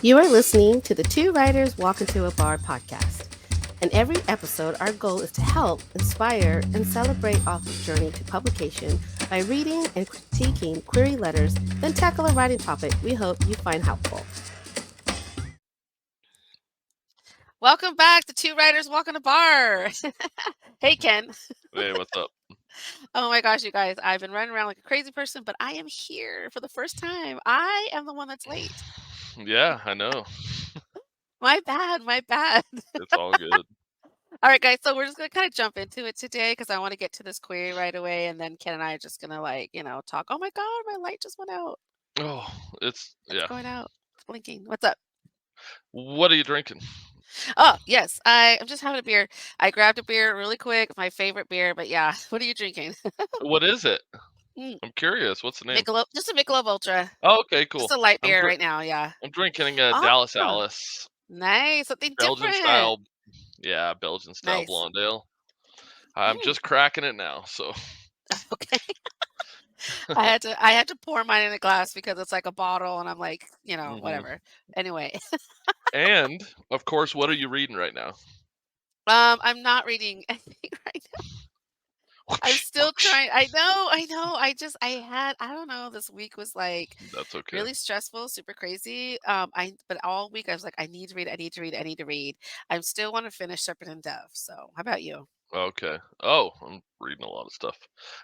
You are listening to the Two Writers Walk Into a Bar podcast. In every episode, our goal is to help, inspire, and celebrate authors' journey to publication by reading and critiquing query letters, then tackle a writing topic we hope you find helpful. Welcome back to Two Writers Walk in a Bar. Hey, Ken. Hey, what's up? Oh my gosh, you guys, I've been running around like a crazy person, but I am here for the first time. I am the one that's late. Yeah, I know. My bad, my bad. It's all good. All right, guys. So we're just gonna kind of jump into it today because I want to get to this query right away, and then Ken and I are just gonna talk. Oh my God, my light just went out. Oh, It's yeah. going out. It's blinking. What's up? What are you drinking? Oh yes, I'm just having a beer. I grabbed a beer really quick, my favorite beer. But yeah, what are you drinking? What is it? Mm, I'm curious. What's the name? Michelob, just a Michelob Ultra. Oh, okay, Just cool. a light I'm beer dr- right now. Yeah. I'm drinking a Oh, Dallas Alice nice. Something Belgian different. style. Yeah, Belgian style Nice. blonde ale. I'm Mm, just cracking it now. So, okay. I had to pour mine in a glass because it's like a bottle, and I'm like, hmm whatever. Anyway. and of course, what are you reading right now? I'm not reading anything right now. I'm still trying. I know. I don't know, this week was like That's okay. really stressful, super crazy. But all week I was like, I need to read, I need to read, I need to read. I still want to finish Serpent and Dove. So how about you? Okay. Oh, I'm reading a lot of stuff.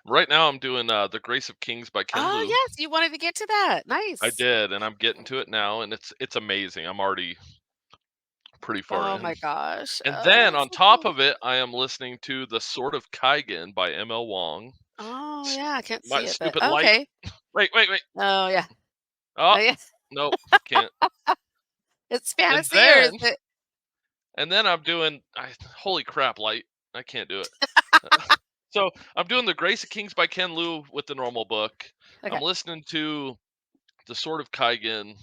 Right now, I'm doing The Grace of Kings by Ken Oh Liu. yes, you wanted to get to that. I Nice. did, and I'm getting to it now, and it's amazing. I'm already pretty far Oh in. my gosh. And Oh, then that's on so top cool. of it, I am listening to The Sword of Kaigen by M.L. Wong. Oh S- yeah, I can't My see it, but stupid light. okay. Wait. Oh yeah. Oh, Oh yeah. nope, can't. It's And fantasy or is then it and then I'm doing holy crap, light. I can't do it. So, I'm doing The Grace of Kings by Ken Liu with the normal book. I'm okay. listening to The Sword of Kaigen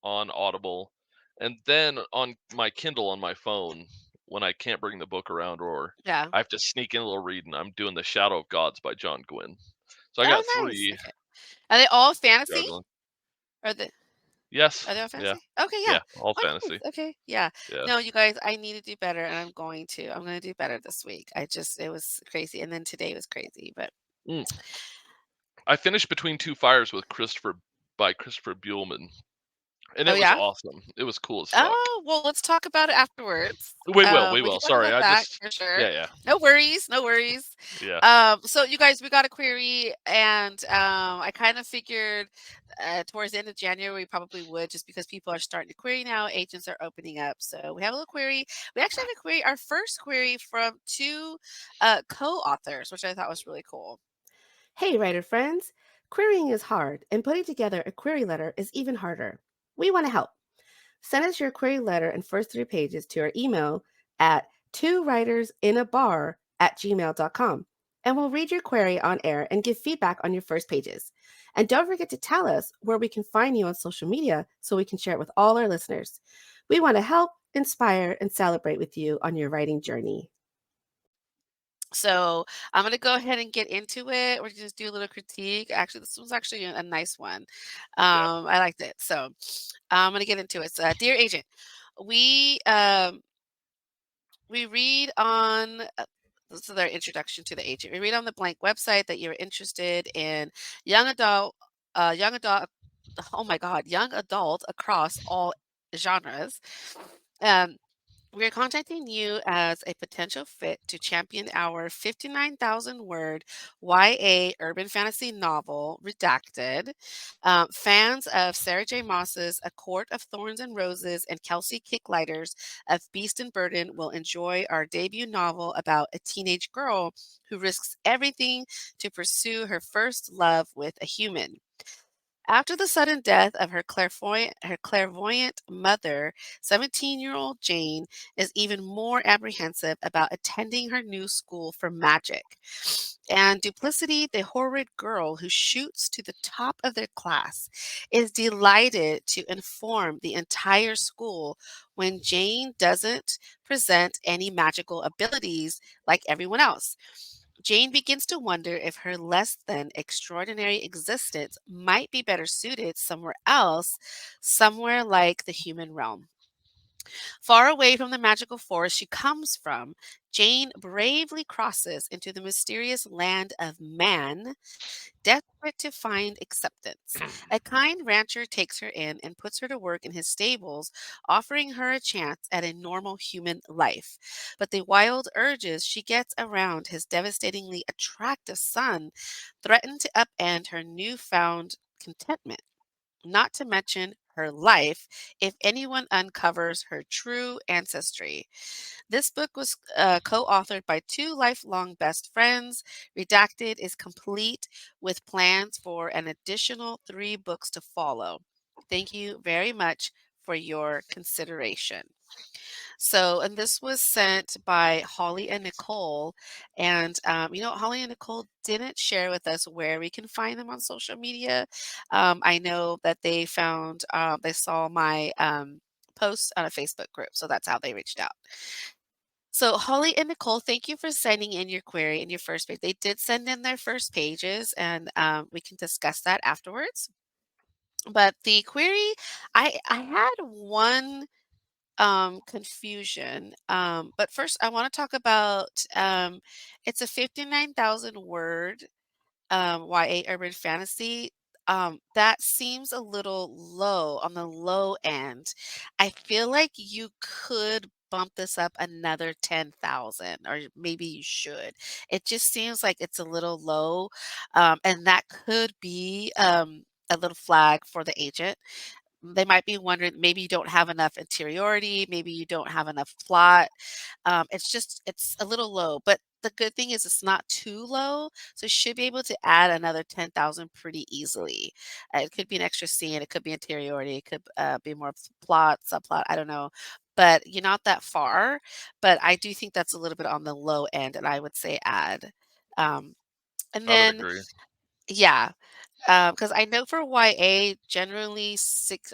on Audible, and then on my Kindle on my phone, when I can't bring the book around or Yeah. I have to sneak in a little reading, I'm doing The Shadow of Gods by John Gwynne. So I got Oh nice. 3 Okay. Are they all fantasy? juggling. Or the Yes. Are they all Yeah. fantasy? Okay, yeah. Yeah, all Oh, nice. fantasy. Okay, yeah. Yeah. No, you guys, I need to do better, and I'm going to. I'm gonna do better this week. It was crazy, and then today was crazy, but Mm. I finished Between Two Fires with Christopher by Christopher Buehlman, and oh it was yeah. awesome. It was cool as fuck. Oh well, let's talk about it afterwards. We We can will. talk Sorry, about I that just for sure. yeah, No worries, no worries. yeah. So you guys, we got a query, and I kind of figured towards the end of January we probably would, just because people are starting to query now. Agents are opening up, so we have a little query. We actually have a query, our first query from two co-authors, which I thought was really cool. Hey, writer friends. Querying is hard, and putting together a query letter is even harder. We want to help. Send us your query letter and first 3 pages to our email at twowritersinabar@gmail.com, and we'll read your query on air and give feedback on your first pages. And don't forget to tell us where we can find you on social media so we can share it with all our listeners. We want to help, inspire, and celebrate with you on your writing journey. So I'm gonna go ahead and get into it. We're gonna just do a little critique. Actually, this was actually a nice one. Yeah. I liked it. So I'm gonna get into it. So, dear agent, we um, we read on. This is their introduction to the agent. We read on the blank website that you're interested in young adult, young adult. Oh my God, young adult across all genres. Um, we are contacting you as a potential fit to champion our 59,000 word YA urban fantasy novel, Redacted. Fans of Sarah J. Maas's A Court of Thorns and Roses and Kelsey Kicklighters of Beast and Burden will enjoy our debut novel about a teenage girl who risks everything to pursue her first love with a human. After the sudden death of her clairvoyant mother, 17-year-old Jane is even more apprehensive about attending her new school for magic. And Duplicity, the horrid girl who shoots to the top of their class, is delighted to inform the entire school when Jane doesn't present any magical abilities like everyone else. Jane begins to wonder if her less than extraordinary existence might be better suited somewhere else, somewhere like the human realm. Far away from the magical forest she comes from, Jane bravely crosses into the mysterious land of man, desperate to find acceptance. A kind rancher takes her in and puts her to work in his stables, offering her a chance at a normal human life. But the wild urges she gets around his devastatingly attractive son threaten to upend her newfound contentment, not to mention her life if anyone uncovers her true ancestry. This book was co authored by two lifelong best friends. Redacted is complete with plans for an additional three books to follow. Thank you very much for your consideration. So, and this was sent by Holly and Nicole. And, Holly and Nicole didn't share with us where we can find them on social media. I know that they saw my post on a Facebook group. So that's how they reached out. So, Holly and Nicole, thank you for sending in your query in your first page. They did send in their first pages, and we can discuss that afterwards. But the query, I had one confusion. But first, I want to talk about it's a 59,000 word YA urban fantasy. That seems a little low on the low end. I feel like you could bump this up another 10,000, or maybe you should. It just seems like it's a little low, and that could be a little flag for the agent. They might be wondering, maybe you don't have enough interiority, maybe you don't have enough plot. It's a little low, but the good thing is it's not too low, so you should be able to add another 10,000 pretty easily. It could be an extra scene, it could be interiority, it could be more plot, subplot, I don't know. But you're not that far. But I do think that's a little bit on the low end, and I would say add. Um, and I would then, agree. yeah, because I know for YA, generally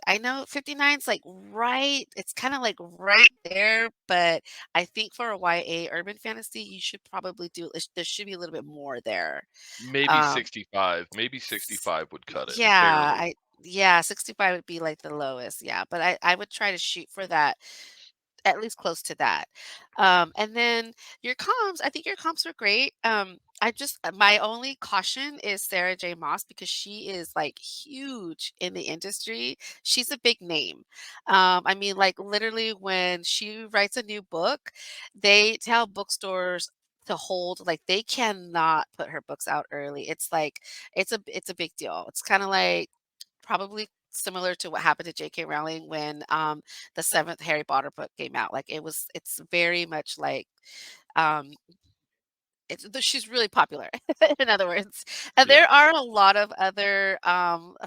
I know 59 is like right, it's kind of like right there, but I think for a YA urban fantasy, you should probably there should be a little bit more there. Maybe Um, 65. Maybe s- 65 would cut it, yeah, barely. yeah, 65 would be like the lowest, yeah, but I would try to shoot for that, at least close to that. And then your comps, I think your comps were great. My only caution is Sarah J. Moss because she is like huge in the industry. She's a big name. I mean, like literally when she writes a new book, they tell bookstores to hold, like they cannot put her books out early. It's like it's a big deal. It's kind of like probably similar to what happened to J.K. Rowling when, the 7th Harry Potter book came out. Like, it's very much like, um, she's really popular, in other words. And Yeah. there are a lot of other,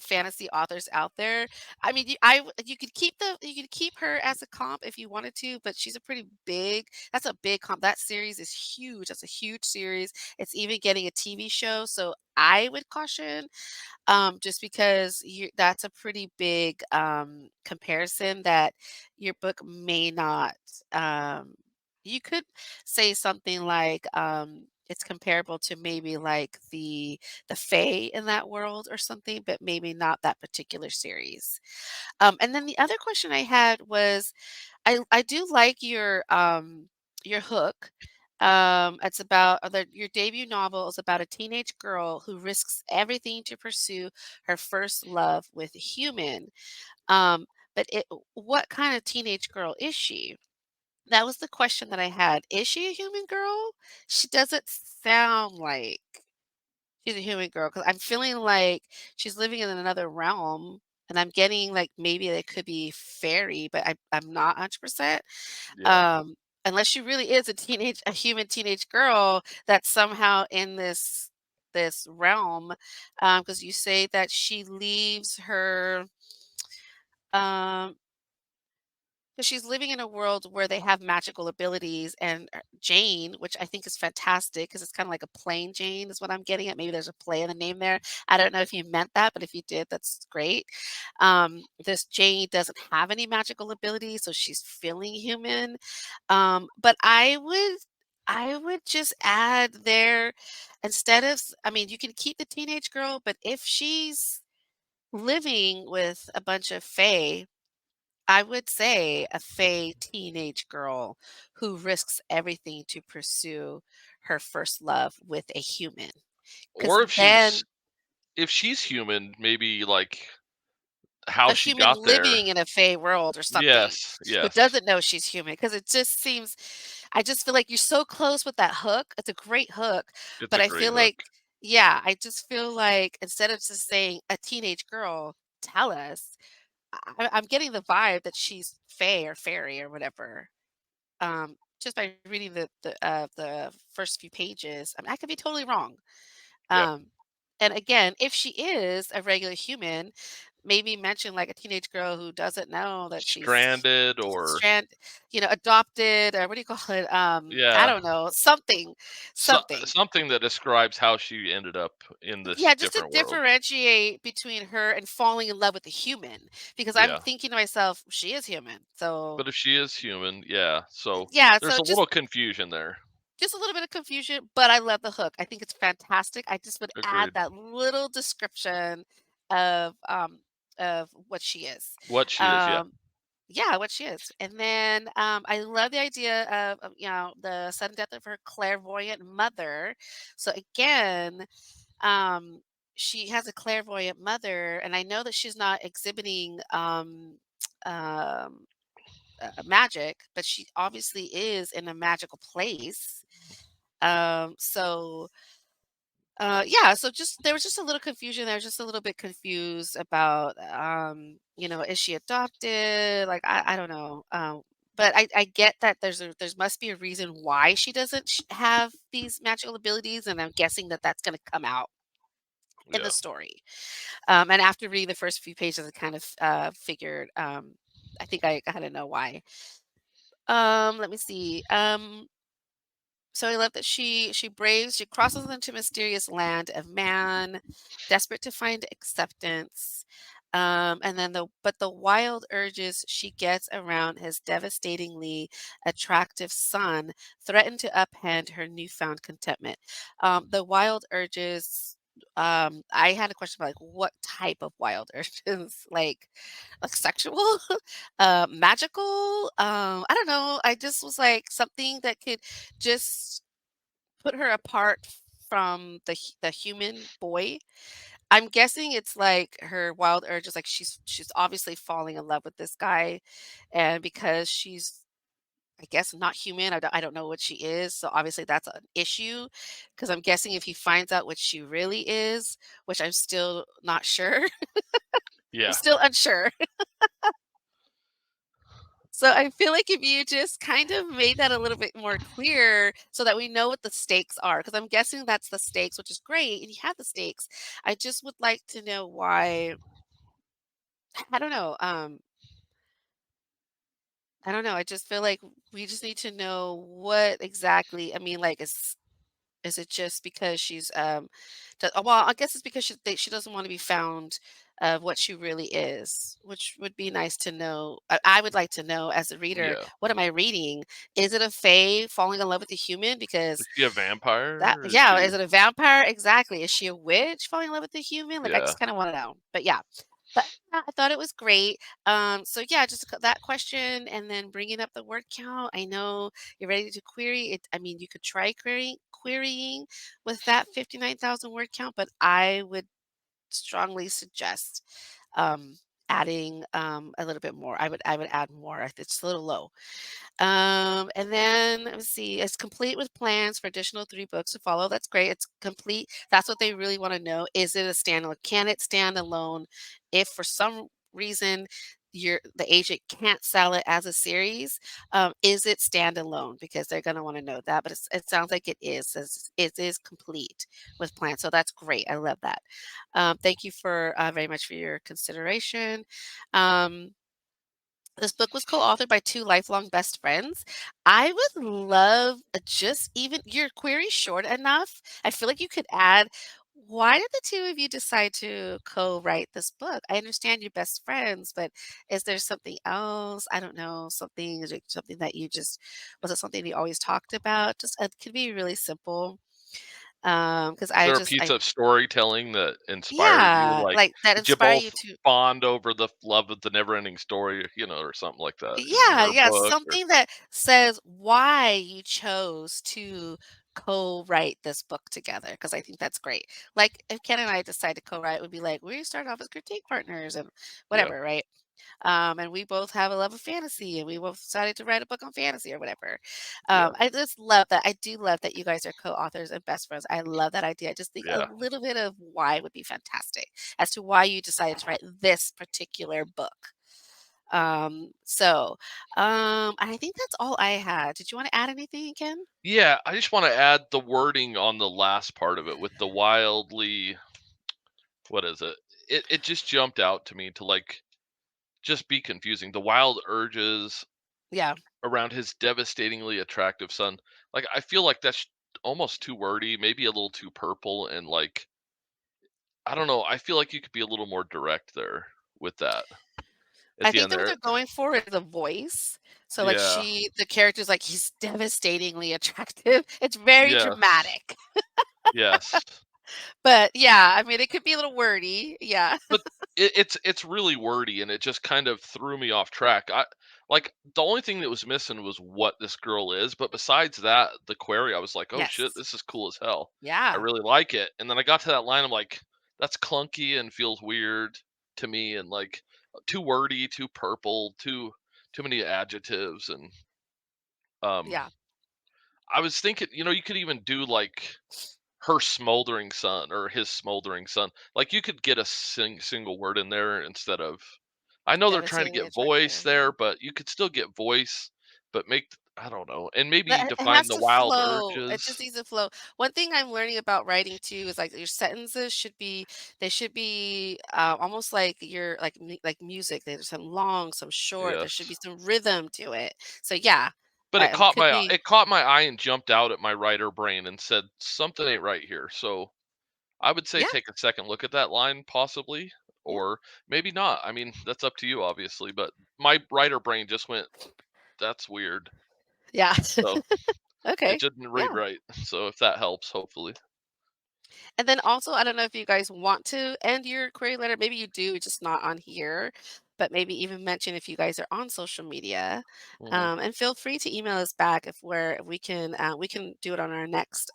fantasy authors out there. I mean, you could keep her as a comp if you wanted to, but she's a pretty big that's a big comp. That series is huge. That's a huge series. It's even getting a TV show, so I would caution just because that's a pretty big comparison that your book may not. Um, you could say something like it's comparable to maybe like the Fae in that world or something, but maybe not that particular series. And then the other question I had was I do like your hook. It's about your debut novel is about a teenage girl who risks everything to pursue her first love with a human. Um, but what kind of teenage girl is she? That was the question that I had. Is she a human girl? She doesn't sound like she's a human girl because I'm feeling like she's living in another realm, and I'm getting like maybe it could be fairy, but I'm not 100%. Yeah. Um, unless she really is a human teenage girl that's somehow in this realm, because you say that she leaves her, um 'cause she's living in a world where they have magical abilities, and, Jane, which I think is fantastic, because it's kinda like a plain Jane is what I'm getting at. Maybe there's a play in the name there. I don't know if you meant that, but if you did, that's great. This Jane doesn't have any magical abilities, so she's feeling human. But I would just add there instead of I mean, you can keep the teenage girl, but if she's living with a bunch of fae, I would say a fae teenage girl who risks everything to pursue her first love with a human. Because Or then if she's human, maybe like how a she human got there. living in a fae world or something Yes, who yes. doesn't know she's human. Because it just seems I just feel like you're so close with that hook. It's a great hook, It's but a I great feel hook. like yeah, I just feel like instead of just saying a teenage girl, tell us, I'm getting the vibe that she's fae or fairy or whatever. Just by reading the first few pages. I mean, I could be totally wrong. Yeah. Um, and again, if she is a regular human, maybe mention like a teenage girl who doesn't know that she's Stranded or strand, adopted, or what do you call it? I yeah. don't know, something, So, something. something that describes how she ended up in this Yeah, just to different world. differentiate between her and falling in love with a human, because I'm Yeah. thinking to myself, she is human. So But if she is human, yeah. So yeah, there's so a little confusion there. just a little bit of confusion, but I love the hook. I think it's fantastic. I just would add Agreed. that little description of um of what she is. What she is, yeah. Um yeah, what she is. And then I love the idea of the sudden death of her clairvoyant mother. So again, um she has a clairvoyant mother and I know that she's not exhibiting um magic, but she obviously is in a magical place. So yeah, so just there was just a little confusion there, just a little bit confused about is she adopted? Like I don't know. But I get that there's must be a reason why she doesn't have these magical abilities, and I'm guessing that that's going to come out in the Yeah. story. And after reading the first few pages, I kind of figured. I think I kind of know why. Let me see. So I love that she crosses into mysterious land of man, desperate to find acceptance. And then the wild urges she gets around his devastatingly attractive son threaten to upend her newfound contentment. The wild urges. I had a question about like what type of wild urges, like sexual, magical. I don't know. I just was like something that could just put her apart from the human boy. I'm guessing it's like her wild urges, like she's obviously falling in love with this guy, and because she's I guess not human. I don't know what she is, so obviously that's an issue. Because I'm guessing if he finds out what she really is, which I'm still not sure, I'm Yeah. still unsure. So I feel like if you just kind of made that a little bit more clear so that we know what the stakes are, because I'm guessing that's the stakes, which is great, and you have the stakes. I just would like to know why. I don't know. I don't know. I just feel like we just need to know what exactly. I mean, like, is it just because she's well, I guess it's because she doesn't want to be found of what she really is, which would be nice to know. I would like to know as a reader, Yeah. what am I reading? Is it a fae falling in love with a human? Is Because she a that vampire? Or is yeah, she is it a vampire? Exactly. Is she a witch falling in love with a human? Like I yeah. just kind of want to know. But yeah. But yeah, I thought it was great. So yeah, just that question, and then bringing up the word count. I know you're ready to query it. I mean, you could try querying with that 59,000 word count, but I would strongly suggest um, adding a little bit more. I would add more. It's a little low. And then let me see, it's complete with plans for additional 3 books to follow. That's great. It's complete. That's what they really want to know. Is it a standalone? Can it stand alone? If for some reason the agent can't sell it as a series, is it standalone? Because they're going to want to know that. But it sounds like it is. It is complete with plans. So that's great. I love that. Thank you for very much for your consideration. Um, this book was co-authored by 2 lifelong best friends. I would love just even your query short enough. I feel like you could add Why did the 2 of you decide to co-write this book? I understand you're best friends, but is there something else? I don't know, something is it something that you just was it something you always talked about? Just it could be really simple. Because Is I there a just piece I of storytelling that inspired you? yeah, Like, like, that did you inspire both you to bond over the love of the never-ending story, or something like that in yeah, her yeah, book or something that says why you chose to co-write this book together, because I think that's great. Like, if Ken and I decide to co-write, it would be like, we started off as critique partners and yeah, whatever, right? And we both have a love of fantasy, and we both decided to write a book on fantasy or whatever. yeah, I just love that. I do love that you guys are co-authors and best friends. I love that idea. I just think a yeah. little bit of why would be fantastic as to why you decided to write this particular book. So, I think that's all I had. Did you want to add anything, Ken? Yeah, I just wanna add the wording on the last part of it with the wildly what is it? It just jumped out to me to, like, just be confusing. The wild urges Yeah, around his devastatingly attractive son. Like, I feel like that's almost too wordy, maybe a little too purple, and, like, I don't know, I feel like you could be a little more direct there with that at I the think end that what there. they're going for is the voice. So, like, Yeah. the character's like, he's devastatingly attractive. It's very Yes. dramatic. Yes. But yeah, I mean, it could be a little wordy. Yeah. But it's really wordy, and it just kind of threw me off track. The only thing that was missing was what this girl is, but besides that, the query, I was like, "Oh shit, Yes. this is cool as hell. I Yeah. really like it." And then I got to that line, I'm like, "That's clunky and feels weird to me, and like too wordy, too purple, too many adjectives." And um, Yeah. I was thinking, you could even do like her smoldering son or his smoldering son. Like you could get a single word in there instead of. I know they're trying to Devastatingly get voice attractive. Yeah. there, but you could still get voice, but I don't know, and maybe But it define has the to wild flow. It just urges. needs to flow. One thing I'm learning about writing too is like your sentences should be almost like like music. There's some long, some short. There should Yes, be some rhythm to it. So yeah, but it could be caught my eye and jumped out at my writer brain and said something ain't right here. So I would say yeah, take a second look at that line, possibly, yeah, or maybe not. I mean, that's up to you, obviously. But my writer brain just went, "That's weird." yeah. So it Okay, didn't read yeah. right. So if that helps, hopefully. And then also, I don't know if you guys want to end your query letter. Maybe you do, just not on here. But maybe even mention if you guys are on social media, Hmm. and feel free to email us back if we can do it on our next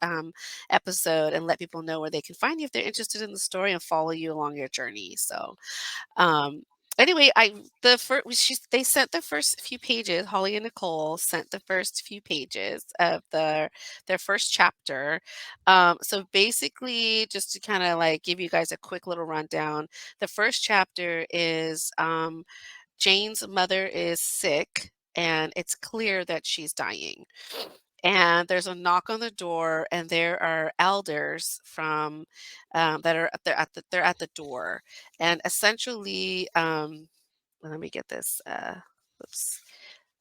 episode and let people know where they can find you if they're interested in the story and follow you along your journey. So um, anyway, they sent the first few pages. Holly and Nicole sent the first few pages of their first chapter. So basically, just to kind of like give you guys a quick little rundown, the first chapter is Jane's mother is sick. And it's clear that she's dying. And there's a knock on the door, and there are elders from that are they're at the door, and essentially, let me get this. Oops.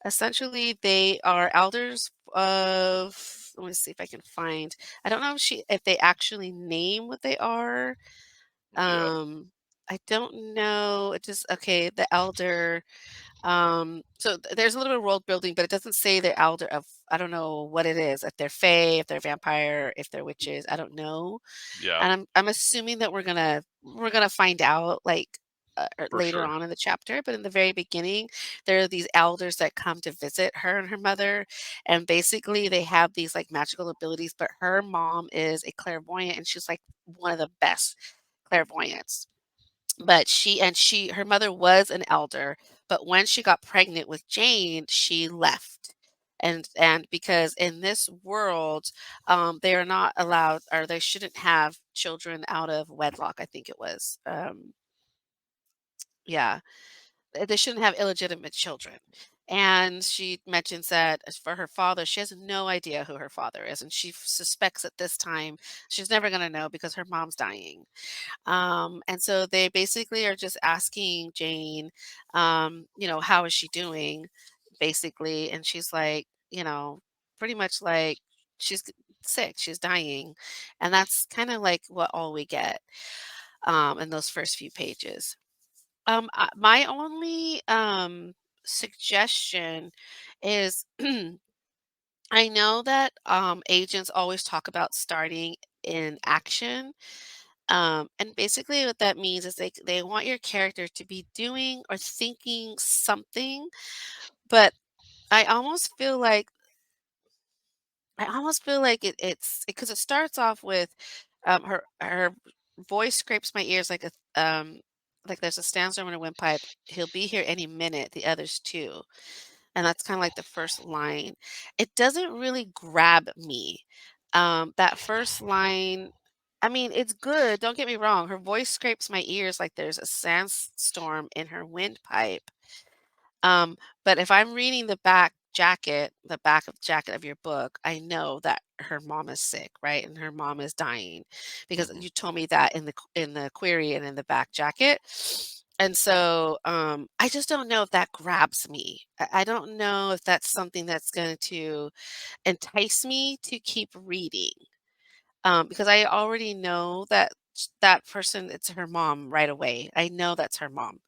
Essentially, they are elders of. Let me see if I can find. I don't know if they actually name what they are. Yeah, I don't know. It just okay. The elder there's a little bit of world building, but it doesn't say the elder of I don't know what it is, if they're fae, if they're vampire, if they're witches, I don't know. yeah, And I'm assuming that we're gonna find out like for later sure. on in the chapter, but in the very beginning, there are these elders that come to visit her and her mother, and basically they have these like magical abilities. But her mom is a clairvoyant, and she's like one of the best clairvoyants. But her mother was an elder, but when she got pregnant with Jane, she left. And because in this world, they are not allowed or they shouldn't have children out of wedlock, I think it was. Yeah, they shouldn't have illegitimate children. And she mentions that as for her father, she has no idea who her father is, and she suspects at this time she's never going to know because her mom's dying. And so they basically are just asking Jane, how is she doing, basically. And she's like, pretty much like she's sick, she's dying, and that's kinda like what all we get, in those first few pages. My only, suggestion is I know that, agents always talk about starting in action, and basically what that means is they want your character to be doing or thinking something, but I almost feel like it's because it starts off with, her voice scrapes my ears like there's a sandstorm in a windpipe. "He'll be here any minute, the others too." And that's kinda like the first line. It doesn't really grab me. That first line, I mean, it's good, don't get me wrong. Her voice scrapes my ears like there's a sandstorm in her windpipe. Um, but if I'm reading the back of jacket of your book, I know that her mom is sick, right? And her mom is dying because Mhm. you told me that in the query and in the back jacket. And so I just don't know if that grabs me. I don't know if that's something that's going to entice me to keep reading because I already know that that person, it's her mom right away. I know that's her mom.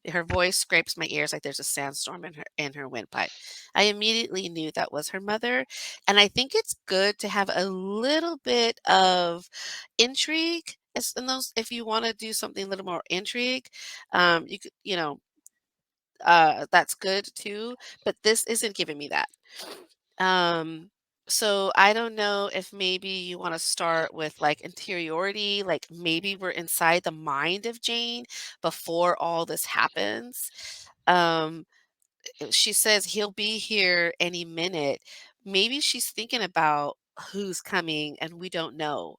Her voice scrapes my ears like there's a sandstorm in her windpipe. I immediately knew that was her mother, and I think it's good to have a little bit of intrigue in those if you want to do something a little more intrigue. You could, that's good too, but this isn't giving me that. Um, so I don't know if maybe you want to start with like interiority, like maybe we're inside the mind of Jane before all this happens. Um, she says he'll be here any minute. Maybe she's thinking about who's coming and we don't know.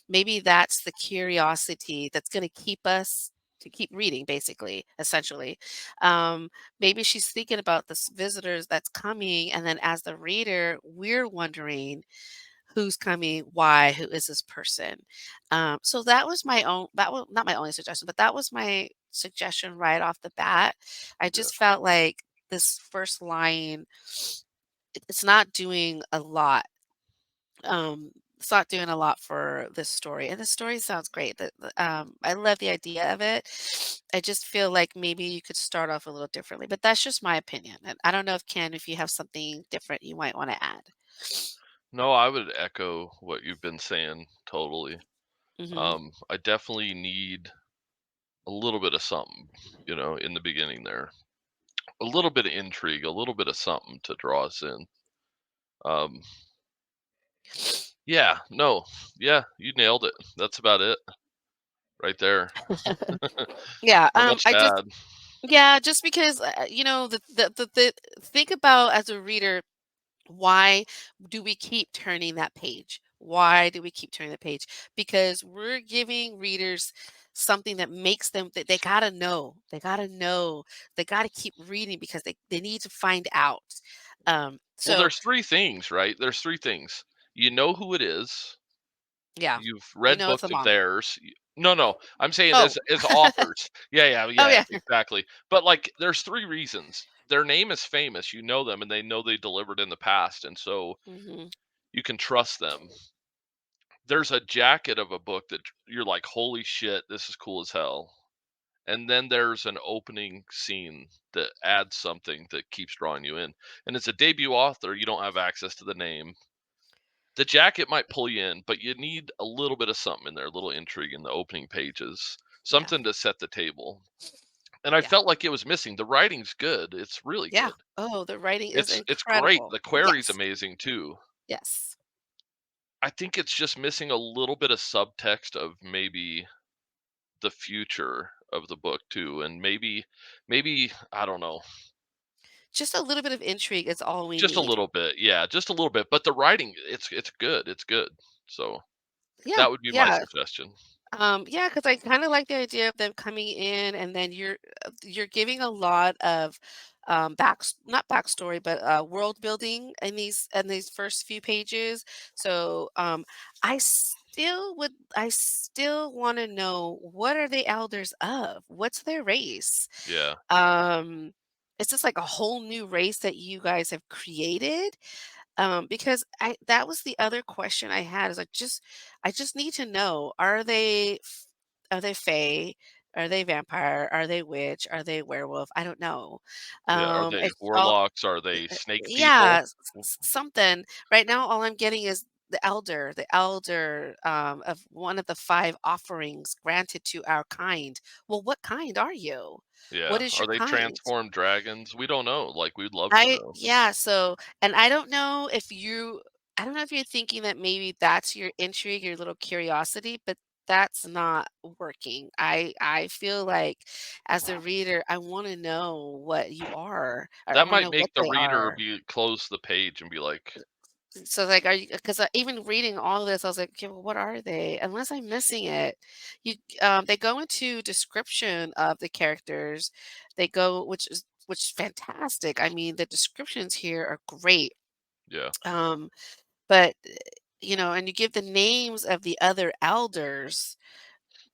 Maybe that's the curiosity that's gonna keep us to keep reading, basically, essentially. Um, Maybe she's thinking about this visitors that's coming, and then as the reader, we're wondering who's coming, why, who is this person? So that was not my only suggestion, but that was my suggestion right off the bat. I Yeah. just felt like this first line, it's not doing a lot it's not doing a lot for this story, and the story sounds great. I love the idea of it. I just feel like maybe you could start off a little differently, but that's just my opinion. And I don't know if Ken, if you have something different you might want to add. No, I would echo what you've been saying totally. Hmm. I definitely need a little bit of something, in the beginning there. A little bit of intrigue, a little bit of something to draw us in. Um, yeah, no, yeah, you nailed it. That's about it right there. Yeah, Not much I to just add. yeah, just because the think about as a reader. Why do we keep turning that page? Why do we keep turning the page? Because we're giving readers something that makes them that they gotta know. They gotta know. They gotta keep reading because they need to find out. Well, So there's 3 things, right? There's 3 things. You know who it is. yeah, You've we read know it's a books of mom. theirs. No, no, I'm saying Oh, as authors. Yeah, yeah, oh yeah, yeah. exactly. But, like, there's 3 reasons. Their name is famous, you know them, and they know they delivered in the past, and so Hmm. you can trust them. There's a jacket of a book that you're like, "Holy shit, this is cool as hell." And then there's an opening scene that adds something that keeps drawing you in. And as a debut author, you don't have access to the name. The jacket might pull you in, but you need a little bit of something in there, a little intrigue in the opening pages, Yeah, something to set the table. And I yeah, felt like it was missing. The writing's good. It's really yeah. good. Oh, the writing is It's great. incredible. The query's Yes, amazing too. yes. I think it's just missing a little bit of subtext of maybe the future of the book too, and maybe I don't know, Just a little bit of intrigue is all we just a need. little bit. Yeah, just a little bit. But the writing, it's good. It's good. So Yeah, that would be my yeah. suggestion. Yeah, because I kinda like the idea of them coming in and then you're giving a lot of, not backstory, but, world building in these first few pages. So, I still wanna know what are the elders of? What's their race? Yeah. Um, is this like a whole new race that you guys have created? Because I that was the other question I had is I just need to know, are they fae? Are they vampire? Are they witch? Are they werewolf? I don't know. Yeah, are they It's all warlocks? Are they snake yeah, people? something. Right now, all I'm getting is the elder of one of the 5 offerings granted to our kind. Well, what kind are you? What Yeah, is are your they kind? transformed dragons? We don't know, like, we'd love to I know. yeah, so and I don't know if you're thinking that maybe that's your intrigue, your little curiosity, but that's not working. I feel like as a reader, I wanna know what you are, or I That wanna might know what make the they reader are. be close the page and be like, So, like, are you? Because even reading all of this, I was like, "Okay, well, what are they?" Unless I'm missing it. You they go into description of the characters. They go which is fantastic. I mean, the descriptions here are great. yeah, Um, but, and you give the names of the other elders,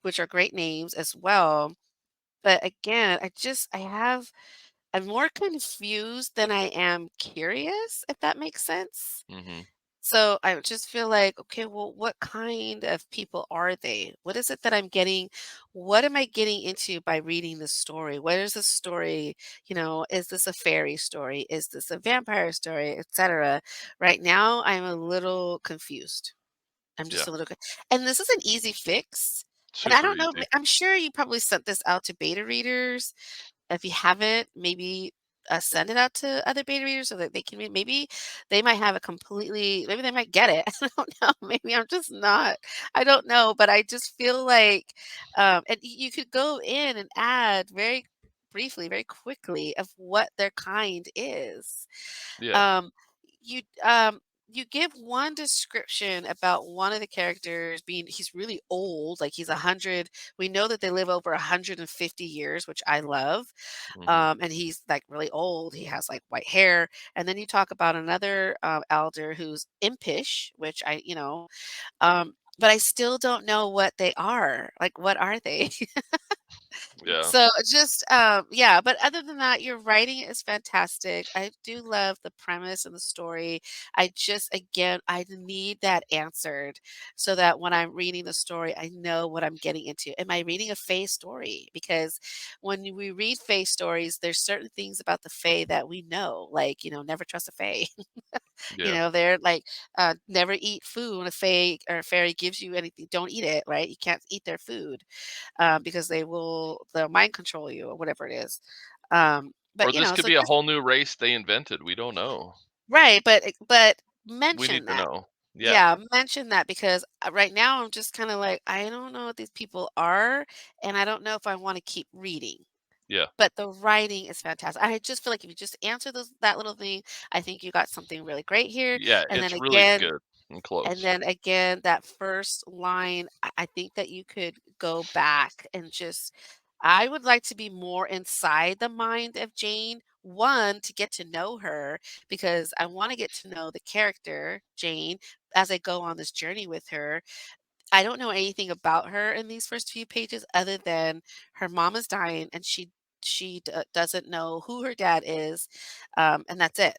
which are great names as well. But again, I'm more confused than I am curious, if that makes sense. mhm, So I just feel like, okay, well, what kind of people are they? What is it that I'm getting? What am I getting into by reading this story? What is the story? Is this a fairy story? Is this a vampire story, etc.? Right now, I'm a little confused. I'm just yeah, a little, and this is an easy fix. And I super don't know, easy. I'm sure you probably sent this out to beta readers. If you haven't, maybe, send it out to other beta readers so that they can maybe they might have a completely maybe they might get it. I don't know. Maybe I'm just not I don't know, but I just feel like, and you could go in and add very briefly, very quickly of what their kind is. Yeah, Um, you give one description about one of the characters being he's really old, like he's 100. We know that they live over 150 years, which I love. mhm, And he's like really old. He has like white hair. And then you talk about another elder who's impish, which but I still don't know what they are. Like, what are they? yeah. So just yeah, but other than that, your writing is fantastic. I do love the premise and the story. I need that answered so that when I'm reading the story, I know what I'm getting into. Am I reading a Fae story? Because when we read Fae stories, there's certain things about the Fae that we know, like, never trust a Fae. Yeah, They're like, never eat food when a Fae or a fairy gives you anything. Don't eat it, right? You can't eat their food because they'll mind control you or whatever it is. or But this could so be a just whole new race they invented, we don't know. right, but We need mention to that. know. Yeah, Yeah, mention that because right now I'm just kind of like I don't know what these people are, and I don't know if I want to keep reading. yeah, But the writing is fantastic. I just feel like if you just answer that little thing, I think you got something really great here. yeah, And then it's really again, good and close. that first line, I think that you could go back and just I would like to be more inside the mind of Jane. One, to get to know her because I want to get to know the character, Jane, as I go on this journey with her. I don't know anything about her in these first few pages other than her mom is dying and she doesn't know who her dad is, and that's it.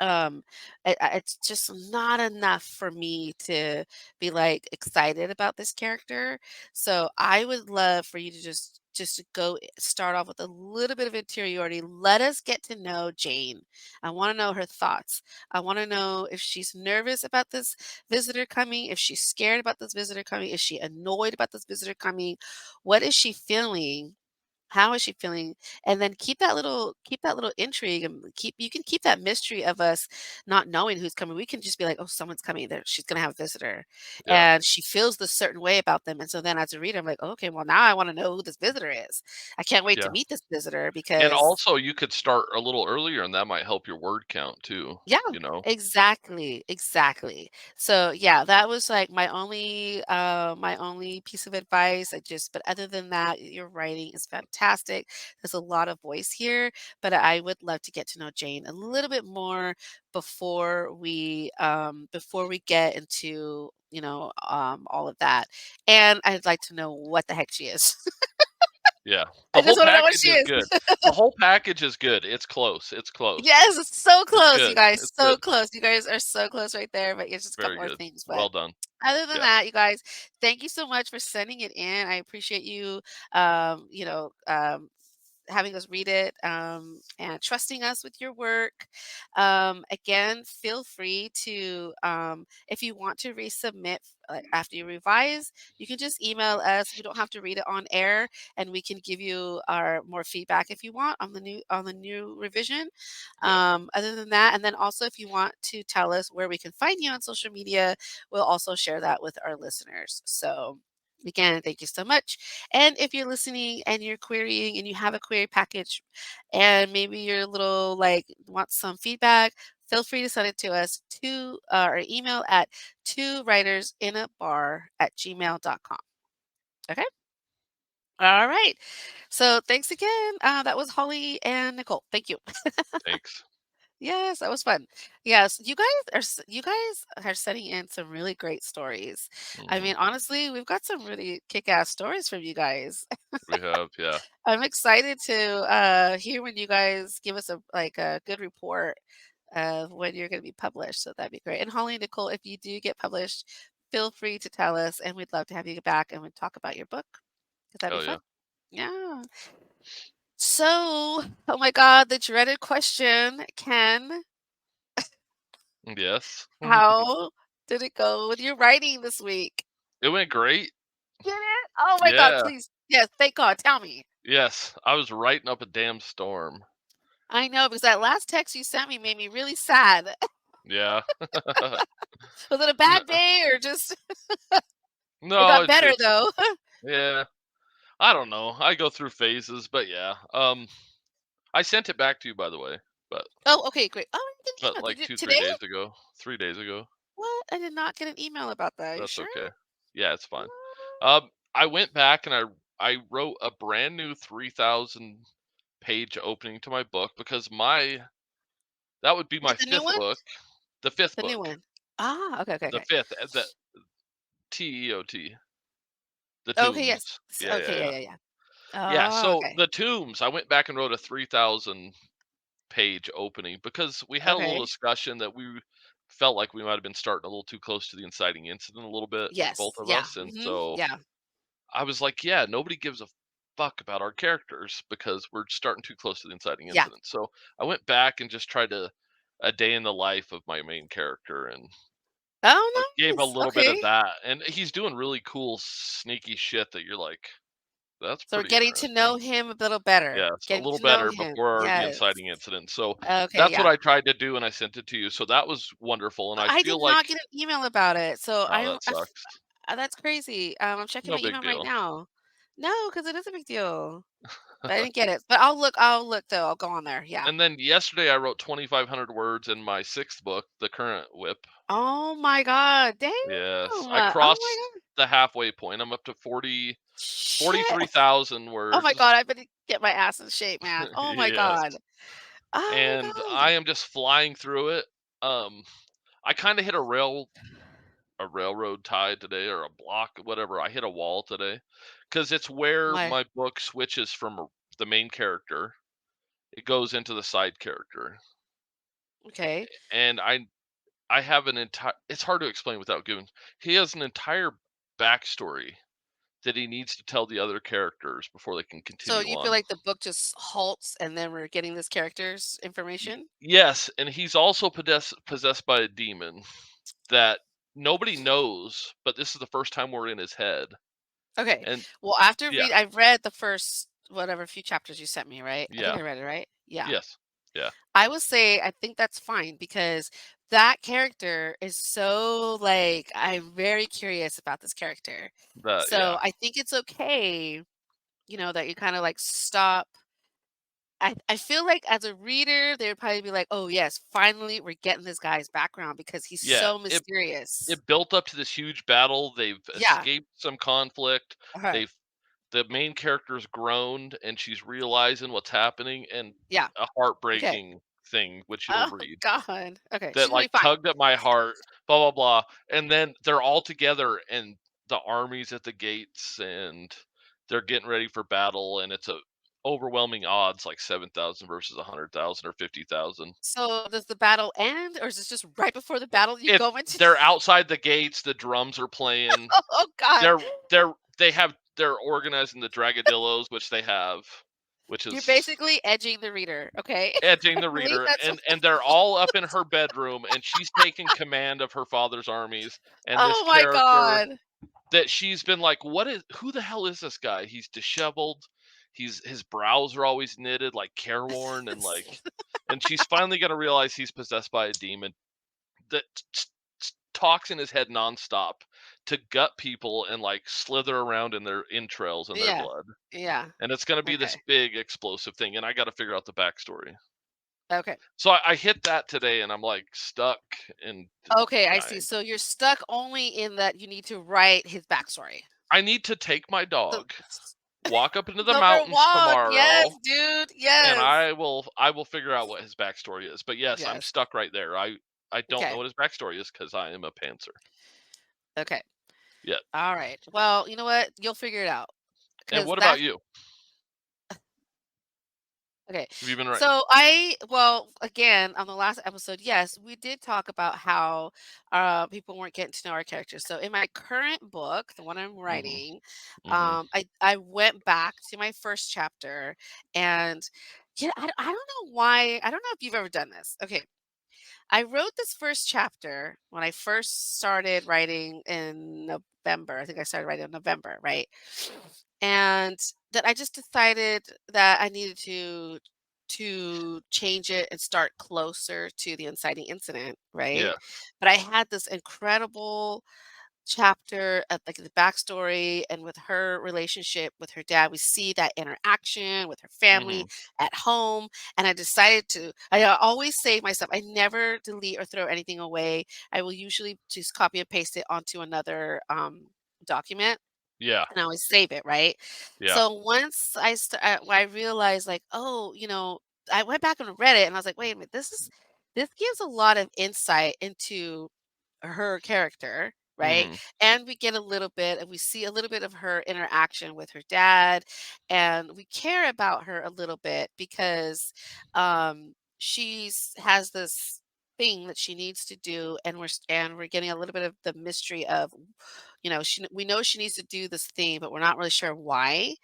Um, it's just not enough for me to be, like, excited about this character. So I would love for you to just to go start off with a little bit of interiority. Let us get to know Jane. I wanna know her thoughts. I wanna know if she's nervous about this visitor coming, if she's scared about this visitor coming, is she annoyed about this visitor coming? What is she feeling? How is she feeling? And then keep that little intrigue and you can keep that mystery of us not knowing who's coming. We can just be like, "Oh, someone's coming there. She's gonna have a visitor." Yeah. And she feels this certain way about them. And so then as a reader, I'm like, "Okay, well now I want to know who this visitor is. I can't wait to Yeah. meet this visitor And because." also you could start a little earlier and that might help your word count too, Yeah, you know? exactly, exactly. So yeah, that was like my only piece of advice. But other than that, your writing is fantastic. There's a lot of voice here, but I would love to get to know Jane a little bit more before we get into, all of that. And I'd like to know what the heck she is. Yeah. I The just whole wanna know what package she is is. good. The whole package is good. It's close. It's close. Yes, it's so It's close, you good. guys, It's so good. close. You guys are so close right there, but it's just a couple Very more good. things, but Well done. other than Yeah. that, you guys, thank you so much for sending it in. I appreciate you, you know, having us read it and trusting us with your work. Again, feel free to, if you want to resubmit after you revise, you can just email us. We don't have to read it on air, and we can give you our more feedback if you want on the new revision. Yeah. Other than that, and then also if you want to tell us where we can find you on social media, we'll also share that with our listeners. So, again, thank you so much. And if you're listening and you're querying and you have a query package and maybe you're a little like want some feedback, feel free to send it to us to our email at two writers in a bar at gmail.com. Okay. All right. So thanks again. That was Holly and Nicole. Thank you. Thanks. Yes, that was fun. Yes, you guys are sending in some really great stories. I Mhm. mean, honestly, we've got some really kick-ass stories from you guys. We have, yeah. I'm excited to hear when you guys give us a good report of when you're going to be published. So that'd be great. And Holly and Nicole, if you do get published, feel free to tell us, and we'd love to have you back and we talk about your book because that'd be Hell fun. yeah. Yeah. So, oh my God, the dreaded question, Ken. Yes. How did it go with your writing this week? It went great. Did it? Oh my god, Yeah. please. Yes, thank God, tell me. Yes. I was writing up a damn storm. I know, because that last text you sent me made me really sad. Yeah. Was it a No, bad day or just it no, got better it's though? yeah. I don't know. I go through phases, but yeah. I sent it back to you by the way, but Oh, okay, great. Oh, I didn't email. Did like you 2, 3 today? days ago, 3 days ago. What? I did not get an email about that. Are you That's sure? okay. Yeah, it's fine. What? I went back and I wrote a brand new 3,000 page opening to my book because my that would be my Like the new 5th one? book. The 5th The new book. one. Ah, okay, okay, The okay. 5th, the TEOT. The Okay, yes. Tombs. Yeah, yeah, Okay, yeah, yeah. yeah, yeah. Yeah, Oh, so okay. the Tombs, I went back and wrote a 3,000 page opening because we had a little Okay. discussion that we felt like we might have been starting a little too close to the inciting incident a little bit, both Yes. of Yeah. us. And Mhm. so Yeah. I was like, yeah, nobody gives a fuck about our characters because we're starting too close to the inciting Yeah. incident. So I went back and just tried to a day in the life of my main character and Oh, gave a nice. little bit of Okay. that. And he's doing really cool, sneaky shit that you're like, that's So we're pretty getting to interesting. know him a little better. Yes, a Getting little to know better him. before the Yes. inciting incident. So Okay, that's what yeah. I tried to do, and I sent it to you. So that was wonderful. And I I did feel like, not get an email about it, so oh, that sucks. that's crazy. I'm checking No my big email right deal. now. No, because it is a big deal. But I didn't get it. But I'll look though. I'll go on there. Yeah. And then yesterday I wrote 2,500 words in my 6th book, The Current Whip. Oh my god. Damn. Yes, I Oh my crossed god. the halfway point. I'm up to 43 Shit. thousand Oh my words. god, I better get my ass in shape, man. Oh my Yes, god. Oh and my I god. am just flying through it. Um, I kind of hit a railroad tie today or a block, whatever. I hit a wall today because it's where Why? my book switches from the main character. It goes into the side character, Okay. and I have an entire. It's hard to explain without giving. He has an entire backstory that he needs to tell the other characters before they can So continue you feel on. like the book just halts and then we're getting this character's information? Yes, and he's also possessed by a demon that nobody knows, but this is the first time we're in his head. Okay. And Well, after yeah, I've read the first whatever few chapters you sent me, right? I think yeah, I read it, right? Yeah. yes, yeah, I would say I think that's fine because that character is so like I'm very curious about this character. So yeah, I think it's okay, that you kind of like stop. I feel like as a reader, they would probably be like, "Oh yes, finally we're getting this guy's background because he's yeah. so It mysterious." it built up to this huge battle. They've Yeah. escaped some conflict. Okay. They've the main character's groaned and she's realizing what's happening and Yeah. a Okay. heartbreaking thing which you'll Oh read God. Okay. that She's gonna like be fine. tugged at my heart, blah blah blah. And then they're all together and the army's at the gates and they're getting ready for battle, and it's a overwhelming odds, like 7,000 versus 100,000 or 50,000. So does the battle end, or is this just right before the battle you It go into? they're outside the gates, the drums are playing. Oh God, They're organizing the Dragadillos, which they have, which you're is basically edging the reader. Okay, edging the I believe reader, that's. and they're all up in her bedroom, and she's taking command of her father's armies, and this Oh my character God. that she's been like, who the hell is this guy? He's disheveled. His brows are always knitted, like careworn, and she's finally gonna realize he's possessed by a demon that talks in his head nonstop to gut people and like slither around in their entrails and their Yeah, blood. yeah. And it's gonna be this Okay, big explosive thing, and I gotta figure out the backstory. okay, So I hit that today, and I'm like stuck and okay. I see. dying. So you're stuck only in that you need to write his backstory. I need to take my So, dog, walk up into the go for a mountains walk. Yes, tomorrow, dude. and Yes, I will figure out what his backstory is. But yes, I'm yes. stuck right there. I don't know Okay, what his backstory is because I am a pantser. okay. Yeah. All right. Well, you know what? You'll figure it out And because what about that's you? okay. Have you been writing? So well, again, on the last episode, yes, we did talk about how people weren't getting to know our characters. So in my current book, the one I'm Mhm. writing, Mhm. I went back to my first chapter, and yeah, I don't know why. I don't know if you've ever done this. Okay, I wrote this first chapter when I first started writing in November. I think I started writing in November, right? And then I just decided that I needed to change it and start closer to the inciting incident, right? Yeah. But I had this incredible chapter of like the backstory and with her relationship with her dad. We see that interaction with her family Mhm. at home. And I decided to, I always save myself. I never delete or throw anything away. I will usually just copy and paste it onto another document Yeah. and I always save it, right? Yeah. So once I realized like, oh, I went back and read it and I was like, wait a minute, this gives a lot of insight into her character, right? Mhm. And we get a little bit and we see a little bit of her interaction with her dad and we care about her a little bit because she's has this thing that she needs to do and we're getting a little bit of the mystery of we know she needs to do this thing but we're not really sure why,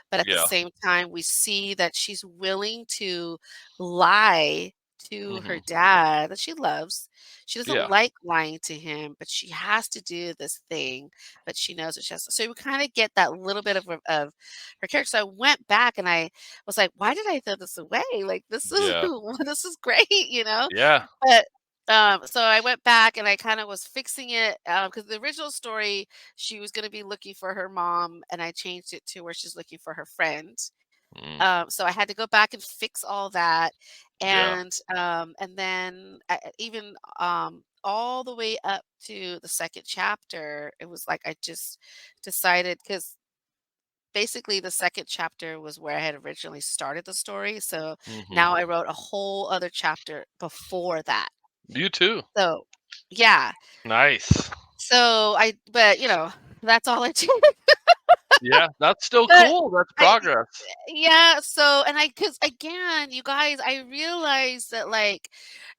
but at the Yeah. same time we see that she's willing to lie to her Mhm. dad that she loves. She doesn't Yeah. like lying to him, but she has to do this thing, but she knows that she has to. So we kind of get that little bit of her character. So I went back and I was like, why did I throw this away? Like this is Yeah. this is great, you know? Yeah. But so I went back and I kind of was fixing it because the original story, she was going to be looking for her mom, and I changed it to where she's looking for her friend. Mm. So I had to go back and fix all that, Yeah. and then even all the way up to the second chapter, it was like I just decided because basically the second chapter was where I had originally started the story. So Mhm. now I wrote a whole other chapter before that. You too. So yeah, Nice. but that's all I did. Yeah, that's still But cool. That's I progress. Yeah, so and I because again, you guys, I realized that like,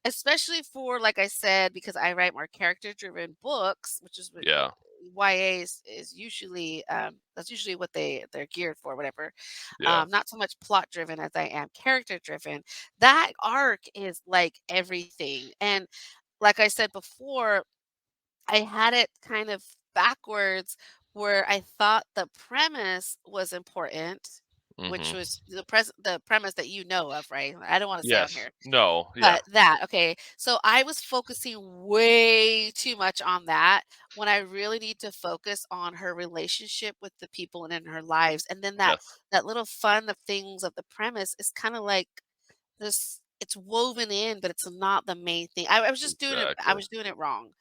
especially for like I said, because I write more character-driven books, which is what Yeah. YA is usually that's usually what they're geared for, whatever. Yeah. Not so much plot driven as I am character driven. That arc is like everything. And like I said before, I had it kind of backwards where I thought the premise was important, which Mhm. was the premise that you know of, right? I don't wanna say on Yes. here, No. Yeah. but that okay. So I was focusing way too much on that when I really need to focus on her relationship with the people and in her lives, and then that Yes. that little fun of things of the premise is kinda like this it's woven in, but it's not the main thing. I was just doing it I Exactly. was doing it wrong.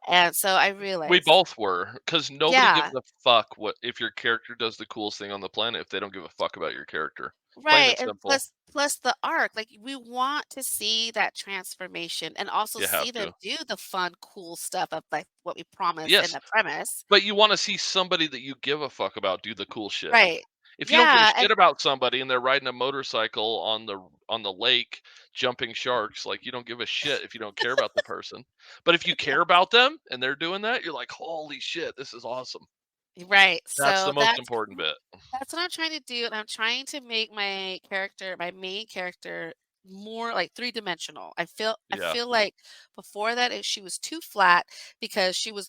And so I We realized both were, because nobody gives yeah, a fuck what if your character does the coolest thing on the planet if they don't give a fuck about your character. Plain Right, and and simple. plus the arc, like, we want to see that transformation and also You have see them to. do the fun, cool stuff of, like, what we promised in Yes, the premise. but you wanna see somebody that you give a fuck about do the cool shit. Right. If you don't give a Yeah, and shit about somebody and they're riding a motorcycle on the lake jumping sharks, like, you don't give a shit if you don't care about the person. But if you care about them and they're doing that, you're like, "Holy shit, this is awesome." right, That's so the most important bit. that's what I'm trying to do, and I'm trying to make my main character more like three-dimensional. I Yeah, feel like before that she was too flat because she was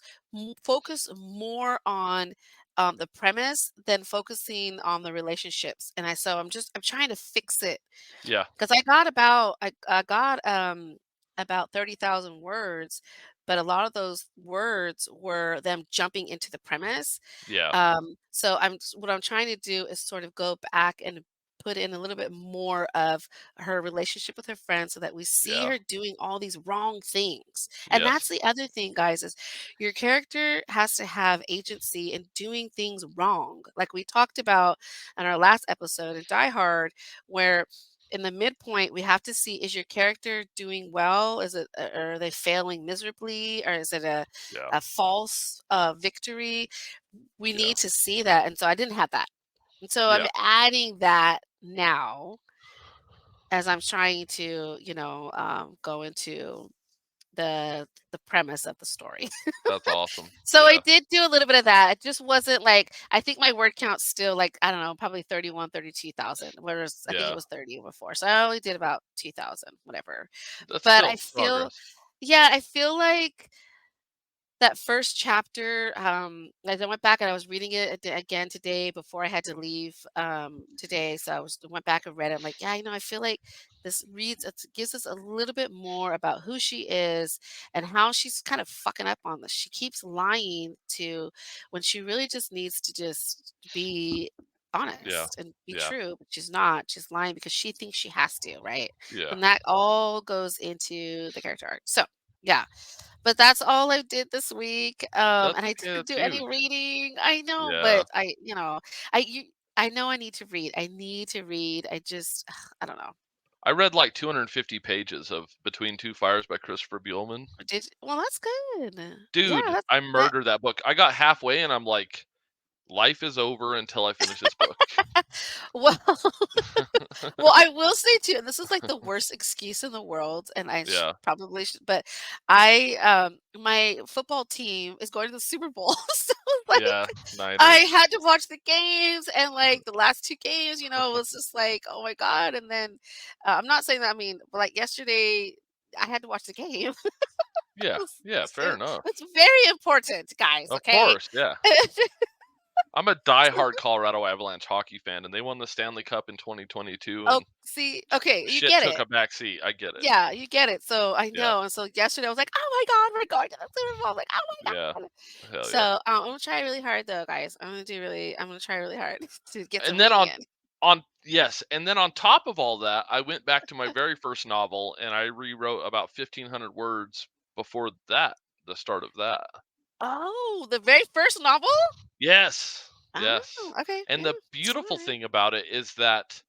focused more on the premise than focusing on the relationships. And I'm trying to fix it. yeah, 'Cause I got, about 30,000 words, but a lot of those words were them jumping into the premise. yeah, So what I'm trying to do is sort of go back and put in a little bit more of her relationship with her friends so that we see yeah, her doing all these wrong things. And yes, that's the other thing, guys, is your character has to have agency in doing things wrong. Like we talked about in our last episode in Die Hard, where in the midpoint we have to see, is your character doing well, are they failing miserably, or is it yeah, a false victory? We yeah, need to see that, and so I didn't have that. And so I'm yeah. adding that now as I'm trying to, go into the premise of the story. That's awesome. So I Yeah, did do a little bit of that. It just wasn't like, I think my word count's still like, I don't know, probably 31, 32,000, whereas I think it yeah. was 30 before. So I only did about 2,000, whatever. That's But I still feel progress. yeah, I feel like that first chapter, as I went back and I was reading it again today before I had to leave today. So went back and read it. I'm like, yeah, I feel like it gives us a little bit more about who she is and how she's kind of fucking up on this. She keeps lying to when she really just needs to just be Yeah, honest and be yeah, true, but she's not. She's lying because she thinks she has to, right? yeah. And that all goes into the character arc. So yeah, but that's all I did this week, That's and I okay, didn't that's do any huge. reading. I know, Yeah. but I you I know I need to read. I need to read. I just I don't know. I read like 250 pages of Between Two Fires by Christopher Buehlman. Well, that's good. Yeah, Dude, that's I that murdered that book. I got halfway and I'm like, life is over until I finish this book. well, well, I will say too, and this is like the worst excuse in the world, and Yeah, probably should, but my football team is going to the Super Bowl, so like yeah, I Niners. had to watch the games, and, like, the last 2 games, it was just like, "Oh my god," and then, I'm not saying that, but, like, yesterday, I had to watch the game. Yeah, yeah, fair It enough. it's very important, guys, Of okay? course, yeah. I'm a diehard Colorado Avalanche hockey fan, and they won the Stanley Cup in 2022, Oh, and see, okay, you shit get took it. a back seat. I get it. Yeah, you get it, so I Yeah, know, and so yesterday, I was like, "Oh my god, we're going to the Super Bowl," like, "Oh my yeah, god." hell So, yeah. I'm gonna try really hard though, guys. I'm gonna try really hard to get some And then reading in. on yes, and then on top of all that, I went back to my very first novel and I rewrote about 1,500 words before that, the start of that. Oh, the very first novel? Yes, Oh, yes. okay, And yeah, the beautiful alright. thing about it is that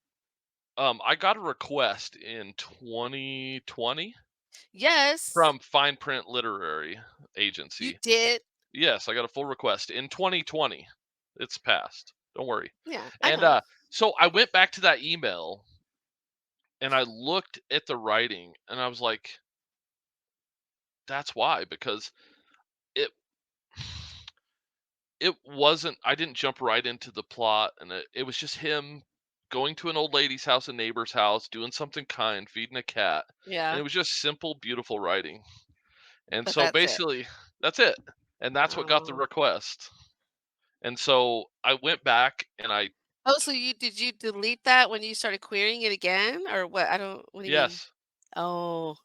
I got a request in 2020 Yes, from Fine Print Literary you Agency. did. Yes, I got a full request in 2020. It's passed. Don't worry. Yeah, I And know. so I went back to that email and I looked at the writing and I was like, that's why, because it it wasn't I didn't jump right into the plot and it was just him going to an old lady's house, a neighbor's house, doing something kind, feeding a cat. And Yeah, it was just simple, beautiful writing. And but so that's it. basically that's it. And that's what got the Oh. request. And so I went back and I Oh, so did you delete that when you started querying it again, or what? What do you mean? yes, Oh,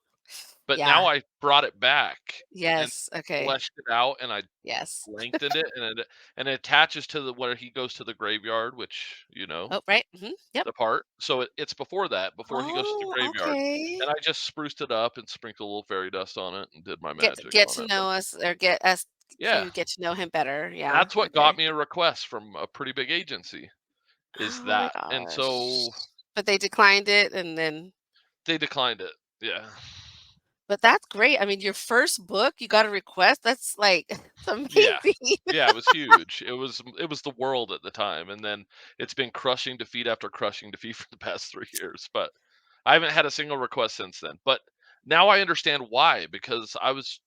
but now yeah. I brought it back and Yes, okay. fleshed it out and I Yes. lengthened it and it attaches to the where he goes to the graveyard, which, Oh, right, yep. the part. So it's before that, before he goes to the Oh, graveyard. okay. And I just spruced it up and sprinkled a little fairy dust on it and did my Get magic get on to it. know us, or get us Yeah, to get to know him better, yeah, that's what got okay. me a request from a pretty big agency is Oh my that. And so gosh. But they declined it, and then They declined it. Yeah. but that's great. I mean, your first book, you got a request. That's like, it's Yeah. amazing. Yeah, it was huge. It was the world at the time, and then it's been crushing defeat after crushing defeat for the past 3 years, but I haven't had a single request since then, but now I understand why, because I was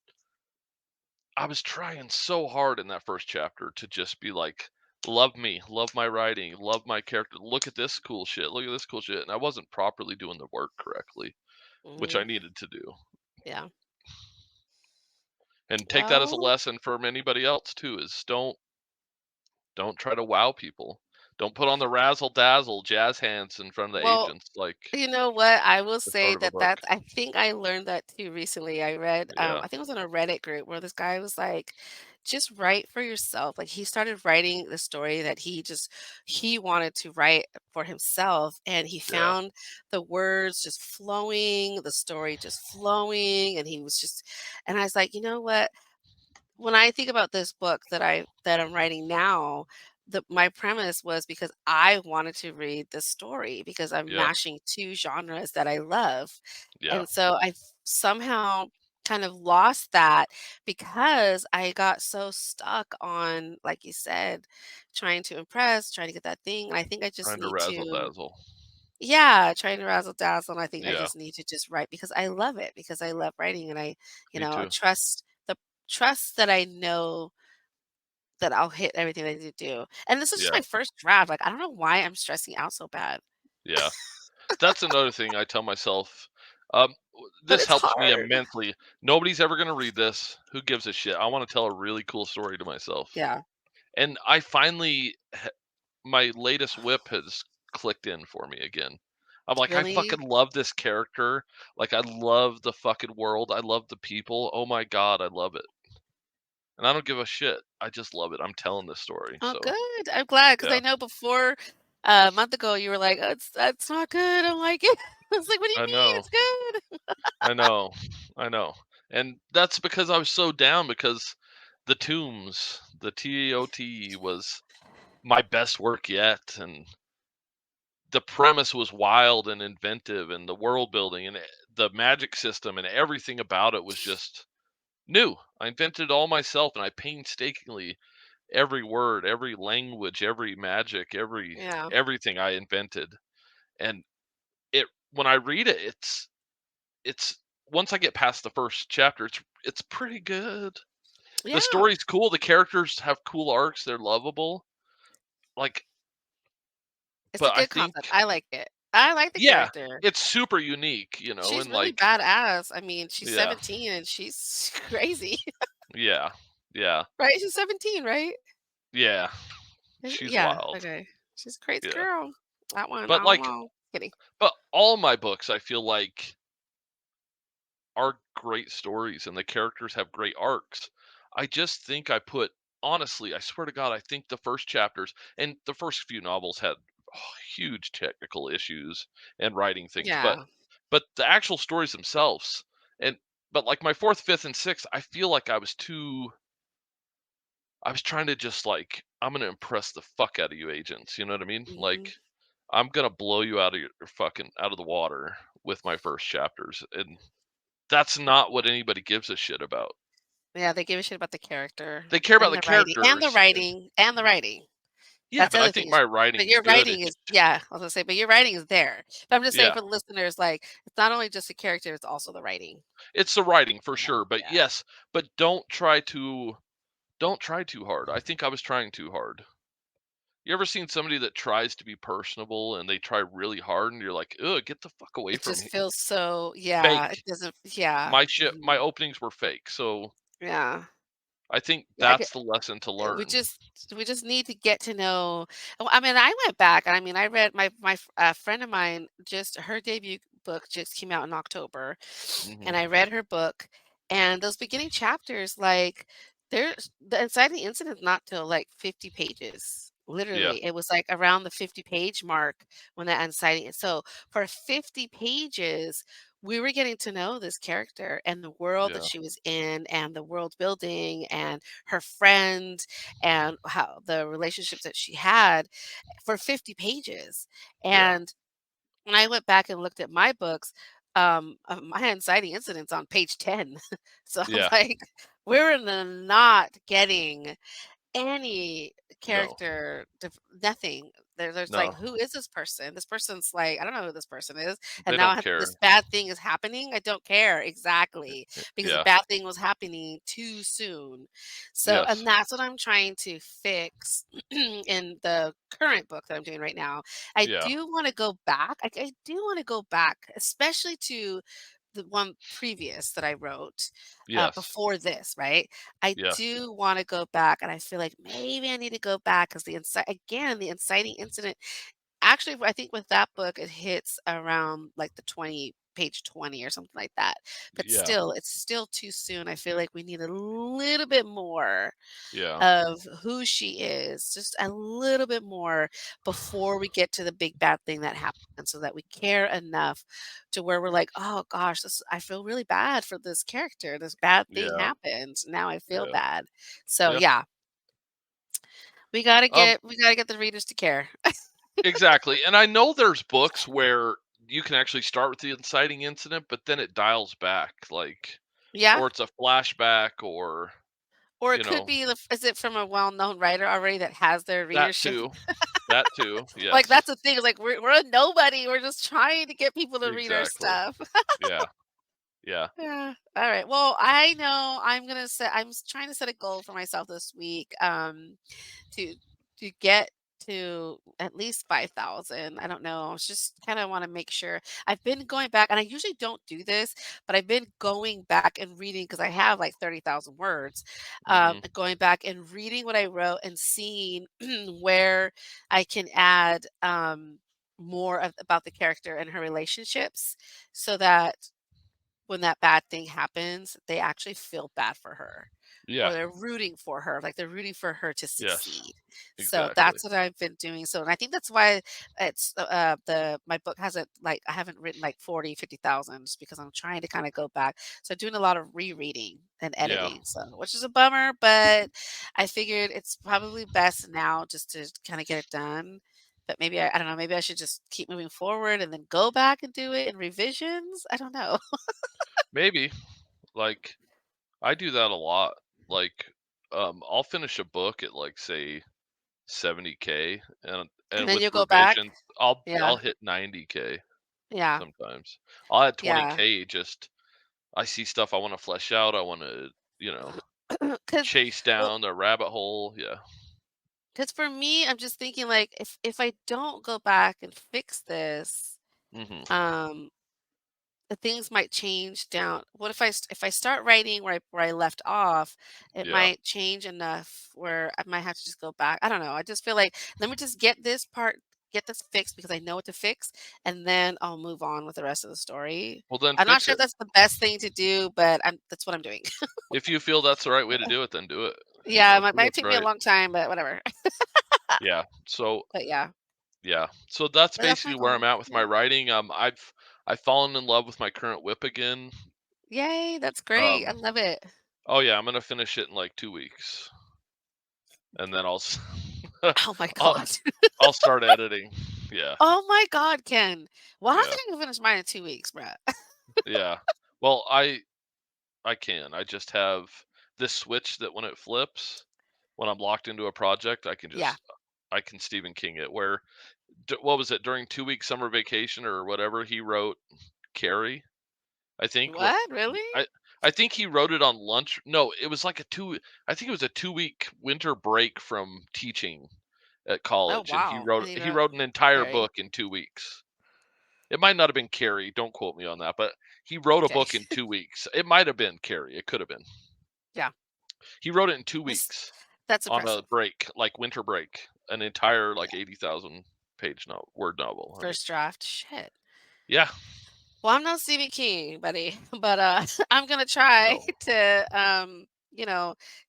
trying so hard in that first chapter to just be like, "Love me, love my writing, love my character, look at this cool shit, look at this cool shit," and I wasn't properly doing the work correctly, which I Mhm. needed to do. Yeah. And take that as a Well, lesson from anybody else too, is don't try to wow people. Don't put on the razzle dazzle jazz hands in front of the well, agents like you know what? I will the say start of a that book. that's I think I learned that too recently. I read, Yeah, I think it was in a Reddit group where this guy was like, just write for yourself. Like he started writing the story that he wanted to write for himself. And he yeah, found the words just flowing, the story just flowing. And he was just, and I was like, you know what? When I think about this book that I'm writing now, my premise was because I wanted to read the story because I'm yeah, mashing 2 genres that I love. yeah. And so I somehow kind of lost that because I got so stuck on, like you said, trying to impress, trying to get that thing. I think I just Trying to need razzle to, dazzle. yeah, trying to razzle dazzle. And I think I Yeah, just need to just write because I love it, because I love writing, and me too. trust that I know that I'll hit everything that I need to do. And this is just Yeah, my first draft. Like, I don't know why I'm stressing out so bad, yeah. That's another thing I tell myself. but This it's helps me hard. immensely. Nobody's ever gonna read this. Who gives a shit? I wanna tell a really cool story to myself. Yeah. And I finally my latest whip has clicked in for me again. I'm like, I Really? fucking love this character. Like, I love the fucking world. I love the people. Oh my god, I love it. And I don't give a shit. I just love it. I'm telling this story. Oh, So good. I'm glad because yeah, I know before a month ago you were like, "Oh, it's that's not good." I'm like, I was like, "What do you I mean know, it's good?" I know, I know. And that's because I was so down because the Tombs, the TOT was my best work yet, and the premise was wild and inventive, and the world building and the magic system and everything about it was just new. I invented it all myself, and I painstakingly every word, every language, every magic, Yeah. everything I invented. And it when I read it, it's once I get past the first chapter, it's pretty good. The Yeah. story's cool. The characters have cool arcs. They're lovable. Like, It's a but I good concept. think I like it. I like the yeah, character. it's super unique, She's and really like badass. I mean, she's yeah, 17 and she's crazy, yeah, yeah, right? She's 17, right? yeah. Is She's yeah, wild. okay. She's a crazy Yeah. girl. That one, I But don't like know. Kidding. but all my books I feel like are great stories and the characters have great arcs. I just think I put honestly, I swear to God, I think the first chapters and the first few novels had huge technical issues and writing things, but Yeah. the actual stories themselves and but like my fourth, fifth, and sixth, I feel like I was trying to just like I'm gonna impress the fuck out of you agents. You know what I mean? Mhm. Like I'm gonna blow you out of your fucking out of the water with my first chapters, and that's not what anybody gives a shit about. Yeah, they give a shit about the character They care about and the the writing and the characters, and writing and the writing. yeah, That's but the I other think thing is my but writing's your good. It writing is just yeah, I was gonna say, but your writing is there. But I'm just saying yeah, for the listeners, like, it's not only just the character, it's also the writing. it's the writing for Yeah, sure. But yeah. yes, but don't try too hard. I think I was trying too hard. You ever seen somebody that tries to be personable and they try really hard and you're like, ugh, get the fuck away It from just me. feels so yeah, it Fake. doesn't yeah. My Mhm. openings were fake. So Yeah. I think Yeah, I could that's the lesson to we learn. just we just need to get to know I mean, I went back, I mean, I read my friend of mine just her debut book just came out in October, and Hmm. I read her book, and those beginning chapters, like, there's the inciting incident not till, like, 50 pages. Yeah, Literally, it was, like, around the 50-page mark when that inciting so, for 50 pages, we were getting to know this character and the world that yeah, she was in and the world building and her friend and how the relationships that she had for 50 pages, yeah, and when I went back and looked at my books, my inciting incident's on page 10. So I'm Yeah. like, we're not getting any No. character nothing. There's like, No. who is this person? This person's like, I don't know who this person is. And They now don't care. this bad thing is happening. I don't care exactly because the Yeah. bad thing was happening too soon. So, Yes. and that's what I'm trying to fix in the current book that I'm doing right now. I Yeah. do want to go back. I do want to go back, especially to the one previous that I wrote Yes. before this, right? I Yes. do want to go back, and I feel like maybe I need to go back because the inciting incident. Actually, I think with that book, it hits around like the page 20 or something like that. But Yeah. still, it's still too soon. I feel like we need a little bit more Yeah. of who she is, just a little bit more before we get to the big bad thing that happened so that we care enough to where we're like, "Oh gosh, this I feel really bad for this character. This bad thing Yeah. happened. Now I feel Yeah. bad." So, Yeah. yeah, Um, we gotta get the readers to care. exactly. And I know there's books where you can actually start with the inciting incident, but then it dials back, like, Yeah? or it's a flashback, or Or it you could know, be is it from a well-known writer already that has their that readership? too. That too. Like, Yes. that's the thing, is like, we're a nobody, we're just trying to get people to read our Exactly. stuff. Yeah. Yeah. Yeah. All right. Well, I know I'm trying to set a goal for myself this week to get to at least 5,000. I don't know. It's just kind of want to make sure. I've been going back and I usually don't do this, but I've been going back and reading because I have like 30,000 words. Mhm. Going back and reading what I wrote and seeing where I can add more about the character and her relationships so that when that bad thing happens, they actually feel bad for her, or Yeah. they're rooting for her, like, they're rooting for her to Yes. succeed. So Exactly. that's what I've been doing. So and I think that's why it's, the my book hasn't, like I haven't written, like, 40, 50,000 just because I'm trying to kinda go back. So doing a lot of rereading and Yeah. editing, so which is a bummer, but I figured it's probably best now just to kinda get it done. But maybe I don't know, maybe I should just keep moving forward and then go back and do it in revisions? I don't know. Maybe. Like, I do that a lot. Like, I'll finish a book at, like, say, 70K, And and then with you'll go back? revisions, I'll Yeah, hit 90K yeah, sometimes. I'll add yeah. 20K, just I see stuff I wanna flesh out, I wanna, you know, 'Cause chase well, down the rabbit hole, yeah. 'cause for me, I'm just thinking, like, if I don't go back and fix this, Mhm. um, the things might change down what if I start writing where I left off, it Yeah. might change enough where I might have to just go back. I don't know, I just feel like, let me just get this fixed because I know what to fix, and then I'll move on with the rest of the story. Well, then I'm not fix sure if it. that's the best thing to do, but that's what I'm doing. If you feel that's the right way to do it, then do it, Yeah, it do might what's take me a right. long time, but whatever. Yeah. So, But yeah, yeah. So that's but that's basically my where I'm goal. at with my Yeah. writing. I've fallen in love with my current whip again. Yay, that's great. I Um, love it. oh yeah, I'm gonna finish it in like 2 weeks, and then Oh my I'll god. I'll start editing. Yeah, Oh my god, Ken. Well, how yeah, think I can finish mine in 2 weeks, bruh? yeah. Well, I can. I just have this switch that when it flips, when I'm locked into a project, Yeah. I can Stephen King it. Where what was it during 2 week summer vacation or whatever? He wrote Carrie, I think. What What? Really? I I think he wrote it on lunch. No, it was like a two. I think it was a 2 week winter break from teaching at Oh, college, and wow. And he he wrote wrote an entire Carrie. book in 2 weeks. It might not have been Carrie. Don't quote me on that, but he wrote a Okay. book in 2 weeks. It might have been Carrie. It could have been. Yeah. He wrote it in two That's weeks that's on a impressive. break, like winter break, an entire Yeah. like 80,000 page no word novel. I mean, First draft. Shit. yeah, Well, I'm no Stephen King, buddy, but, I'm gonna try no, to,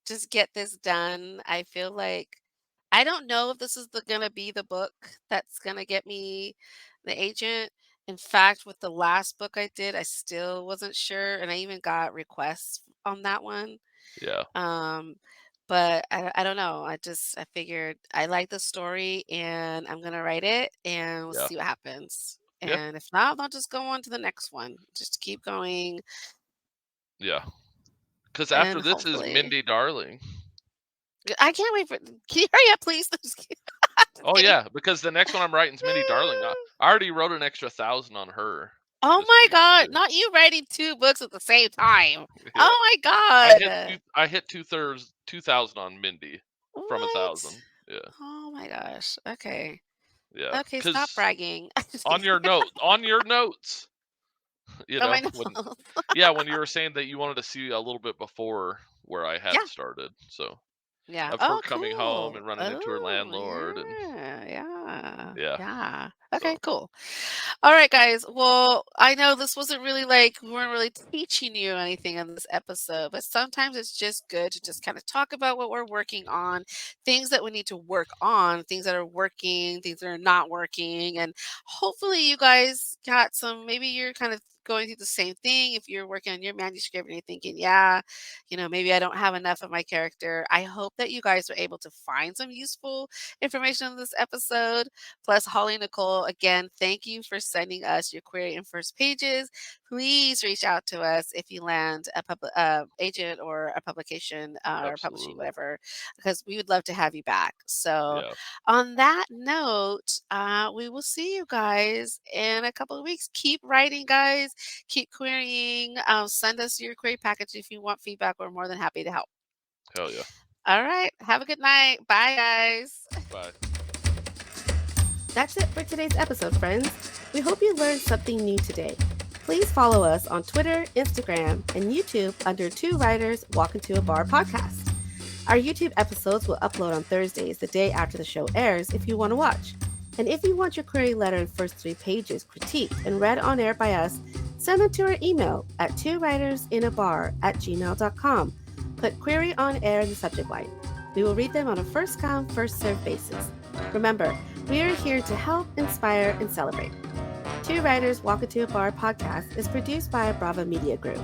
just get this done. I feel like I don't know if this is gonna be the book that's gonna get me the agent. In fact, with the last book I did, I still wasn't sure, and I even got requests on that one. yeah, Um, but I don't know. I figured I like the story, and I'm gonna write it, and we'll yeah. see what happens. Yeah. And if not, I'll just go on to the next one. Just keep going, Yeah. Because after and this is hopefully, Mindy Darling. I can't wait for. Can you hurry up, please? I'm just kidding. Just Oh, kidding. yeah, because the next one I'm writing is Mindy Darling. I already wrote an extra 1,000 on her Oh this my week god! too. Not you writing two books at the same time. Yeah. Oh my god! I hit 2,000 on Mindy from What? 1,000. Yeah. Oh my gosh. Okay. Yeah. Okay. Stop Because bragging. I'm just kidding. on your notes, Oh, I when know. yeah, when you were saying that you wanted to see a little bit before where I Yeah. had started. So, Yeah. of her Oh, coming home cool. and running into her Oh, landlord and yeah. Yeah. yeah. Yeah. Okay, So, cool. All right, guys. Well, I know this wasn't really like we weren't really teaching you anything in this episode, but sometimes it's just good to just kind of talk about what we're working on, things that we need to work on, things that are working, things that are not working. And hopefully, you guys got some, maybe you're kind of going through the same thing. If you're working on your manuscript and you're thinking, yeah, maybe I don't have enough of my character. I hope that you guys were able to find some useful information in this episode. Plus, Holly Nicole, again, thank you for sending us your query and first pages. Please reach out to us if you land a agent or a publication or publishing, absolutely. whatever, because we would love to have you back. So, Yeah. on that note, we will see you guys in a couple of weeks. Keep writing, guys. Keep querying. Send us your query package if you want feedback. We're more than happy to help. Hell yeah. All right. Have a good night. Bye, guys. Bye. That's it for today's episode, friends. We hope you learned something new today. Please follow us on Twitter, Instagram, and YouTube under Two Writers Walk Into a Bar podcast. Our YouTube episodes will upload on Thursdays, the day after the show airs, if you want to watch. And if you want your query letter and first 3 pages critiqued and read on air by us, send them to our email at twowritersinabar@gmail.com. Put query on air in the subject line. We will read them on a first come, first served basis. Remember, we are here to help, inspire, and celebrate. Two Writers Walk Into a Bar podcast is produced by Brava Media Group.